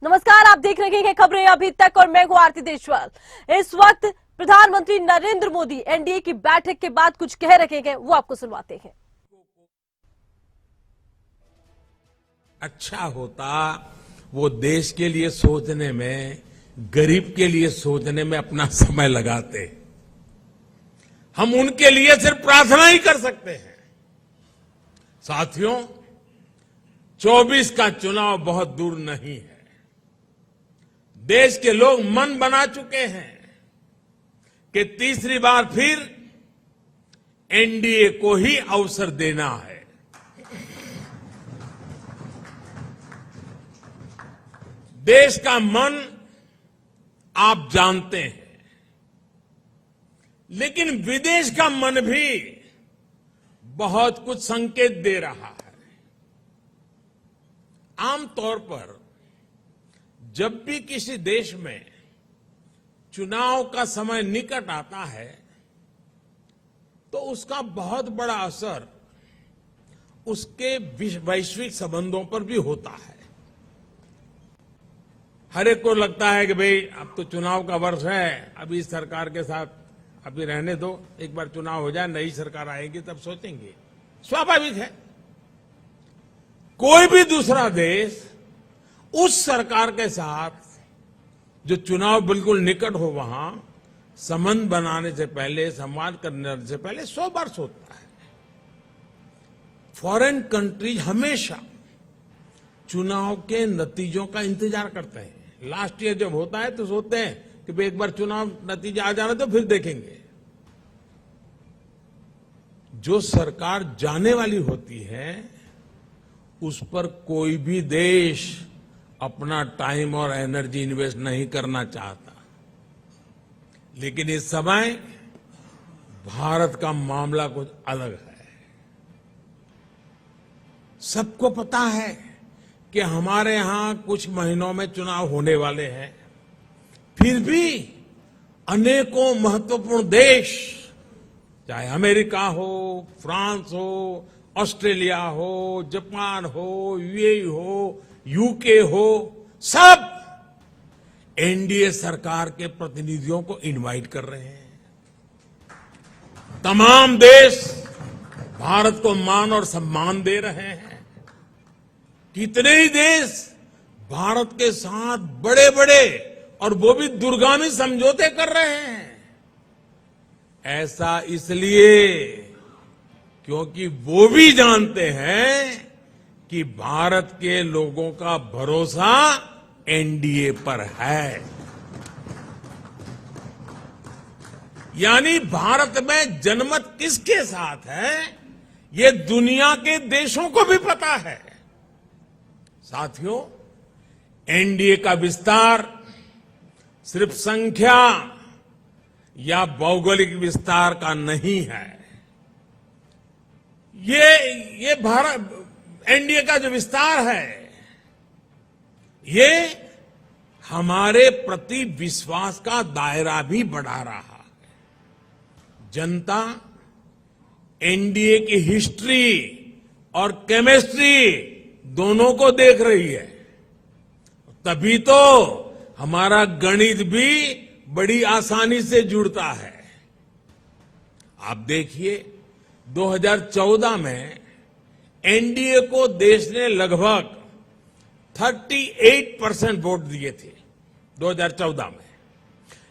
नमस्कार, आप देख रहे हैं खबरें अभी तक और मैं हूं आरती देशवाल। इस वक्त प्रधानमंत्री नरेंद्र मोदी एनडीए की बैठक के बाद कुछ कह रखे हैं, वो आपको सुनवाते हैं। अच्छा होता वो देश के लिए सोचने में, गरीब के लिए सोचने में अपना समय लगाते। हम उनके लिए सिर्फ प्रार्थना ही कर सकते हैं। साथियों, 24 का चुनाव बहुत दूर नहीं है। देश के लोग मन बना चुके हैं कि तीसरी बार फिर एनडीए को ही अवसर देना है। देश का मन आप जानते हैं, लेकिन विदेश का मन भी बहुत कुछ संकेत दे रहा है। आमतौर पर जब भी किसी देश में चुनाव का समय निकट आता है तो उसका बहुत बड़ा असर उसके वैश्विक संबंधों पर भी होता है। हर एक को लगता है कि भाई अब तो चुनाव का वर्ष है, अभी इस सरकार के साथ अभी रहने दो, एक बार चुनाव हो जाए, नई सरकार आएगी तब सोचेंगे। स्वाभाविक है। कोई भी दूसरा देश उस सरकार के साथ जो चुनाव बिल्कुल निकट हो वहां संबंध बनाने से पहले, संवाद करने से पहले 100 बार सोचता है। फॉरेन कंट्रीज हमेशा चुनाव के नतीजों का इंतजार करते हैं। लास्ट ईयर जब होता है तो सोचते हैं कि भाई एक बार चुनाव नतीजा आ जाना तो फिर देखेंगे। जो सरकार जाने वाली होती है उस पर कोई भी देश अपना टाइम और एनर्जी इन्वेस्ट नहीं करना चाहता। लेकिन इस समय भारत का मामला कुछ अलग है। सबको पता है कि हमारे यहां कुछ महीनों में चुनाव होने वाले हैं, फिर भी अनेकों महत्वपूर्ण देश, चाहे अमेरिका हो, फ्रांस हो, ऑस्ट्रेलिया हो, जापान हो, यूएई हो, यूके हो, सब एनडीए सरकार के प्रतिनिधियों को इनवाइट कर रहे हैं। तमाम देश भारत को मान और सम्मान दे रहे हैं। कितने ही देश भारत के साथ बड़े बड़े और वो भी दूरगामी समझौते कर रहे हैं। ऐसा इसलिए क्योंकि वो भी जानते हैं कि भारत के लोगों का भरोसा एनडीए पर है। यानी भारत में जनमत किसके साथ है, ये दुनिया के देशों को भी पता है। साथियों, एनडीए का विस्तार सिर्फ संख्या या भौगोलिक विस्तार का नहीं है। ये भारत एनडीए का जो विस्तार है, ये हमारे प्रति विश्वास का दायरा भी बढ़ा रहा है। जनता एनडीए की हिस्ट्री और केमिस्ट्री दोनों को देख रही है। तभी तो हमारा गणित भी बड़ी आसानी से जुड़ता है। आप देखिए, 2014 में एनडीए को देश ने लगभग 38% वोट दिए थे 2014 में,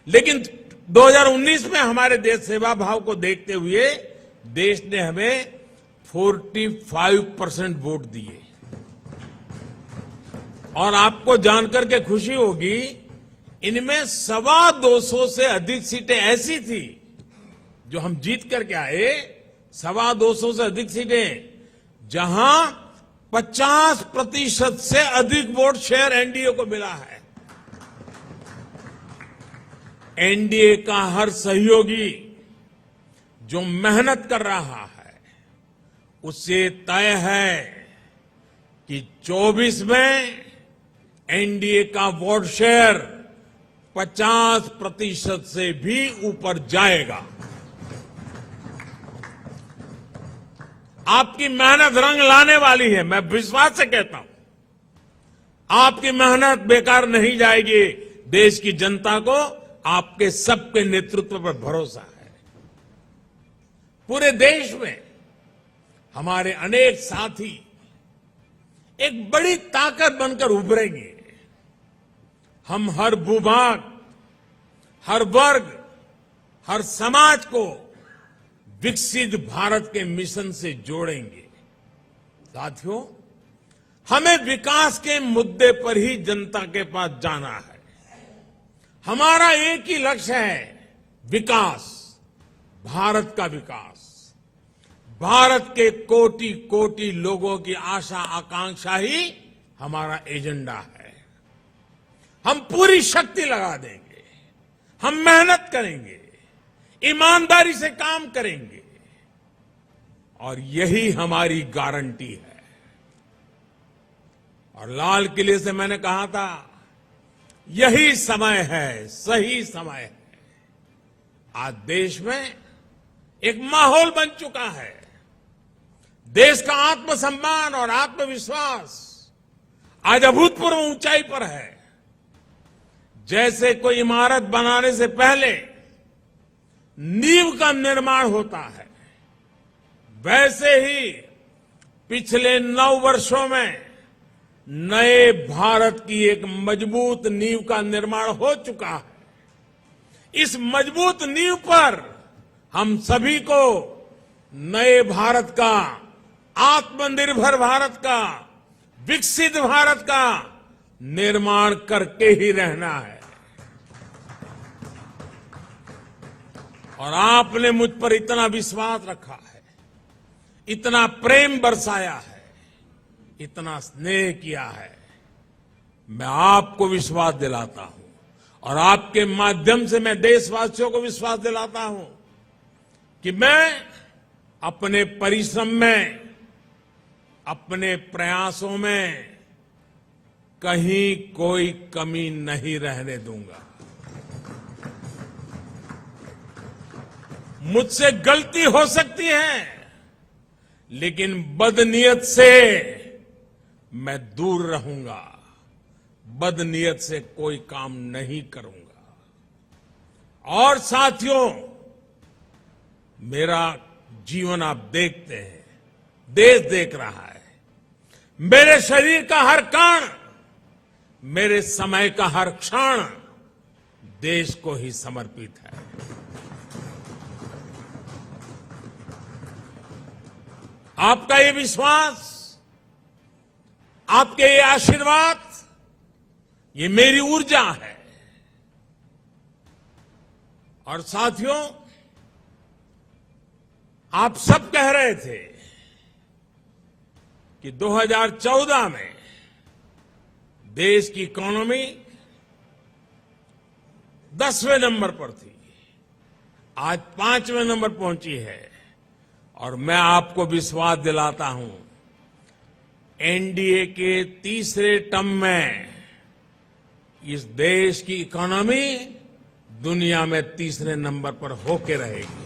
लेकिन 2019 में हमारे देश सेवा भाव को देखते हुए देश ने हमें 45% वोट दिए। और आपको जानकर के खुशी होगी, इनमें 225 से अधिक सीटें ऐसी थी जो हम जीत करके आए। 225 से अधिक सीटें जहां 50% से अधिक वोट शेयर एनडीए को मिला है। एनडीए का हर सहयोगी जो मेहनत कर रहा है, उससे तय है कि 24 में एनडीए का वोट शेयर 50% से भी ऊपर जाएगा। आपकी मेहनत रंग लाने वाली है, मैं विश्वास से कहता हूं। आपकी मेहनत बेकार नहीं जाएगी। देश की जनता को आपके सबके नेतृत्व पर भरोसा है। पूरे देश में हमारे अनेक साथी एक बड़ी ताकत बनकर उभरेंगे। हम हर भूभाग, हर वर्ग, हर समाज को विकसित भारत के मिशन से जोड़ेंगे। साथियों, हमें विकास के मुद्दे पर ही जनता के पास जाना है। हमारा एक ही लक्ष्य है, विकास, भारत का विकास। भारत के कोटि कोटि लोगों की आशा आकांक्षा ही हमारा एजेंडा है। हम पूरी शक्ति लगा देंगे, हम मेहनत करेंगे, ईमानदारी से काम करेंगे और यही हमारी गारंटी है। और लाल किले से मैंने कहा था, यही समय है, सही समय है। आज देश में एक माहौल बन चुका है। देश का आत्मसम्मान और आत्मविश्वास आज अभूतपूर्व ऊंचाई पर है। जैसे कोई इमारत बनाने से पहले नींव का निर्माण होता है, वैसे ही पिछले 9 वर्षों में नए भारत की एक मजबूत नींव का निर्माण हो चुका है। इस मजबूत नींव पर हम सभी को नए भारत का, आत्मनिर्भर भारत का, विकसित भारत का निर्माण करके ही रहना है। और आपने मुझ पर इतना विश्वास रखा है, इतना प्रेम बरसाया है, इतना स्नेह किया है। मैं आपको विश्वास दिलाता हूं और आपके माध्यम से मैं देशवासियों को विश्वास दिलाता हूं कि मैं अपने परिश्रम में, अपने प्रयासों में कहीं कोई कमी नहीं रहने दूंगा। मुझसे गलती हो सकती है, लेकिन बदनीयत से मैं दूर रहूंगा, बदनीयत से कोई काम नहीं करूंगा। और साथियों, मेरा जीवन आप देखते हैं, देश देख रहा है। मेरे शरीर का हर कण, मेरे समय का हर क्षण देश को ही समर्पित है। आपका ये विश्वास, आपके ये आशीर्वाद, ये मेरी ऊर्जा है। और साथियों, आप सब कह रहे थे कि 2014 में देश की इकोनॉमी 10वें नंबर पर थी, आज 5वें नंबर पहुंची है। और मैं आपको विश्वास दिलाता हूं, एनडीए के तीसरे टर्म में इस देश की इकोनॉमी दुनिया में तीसरे नंबर पर होके रहेगी।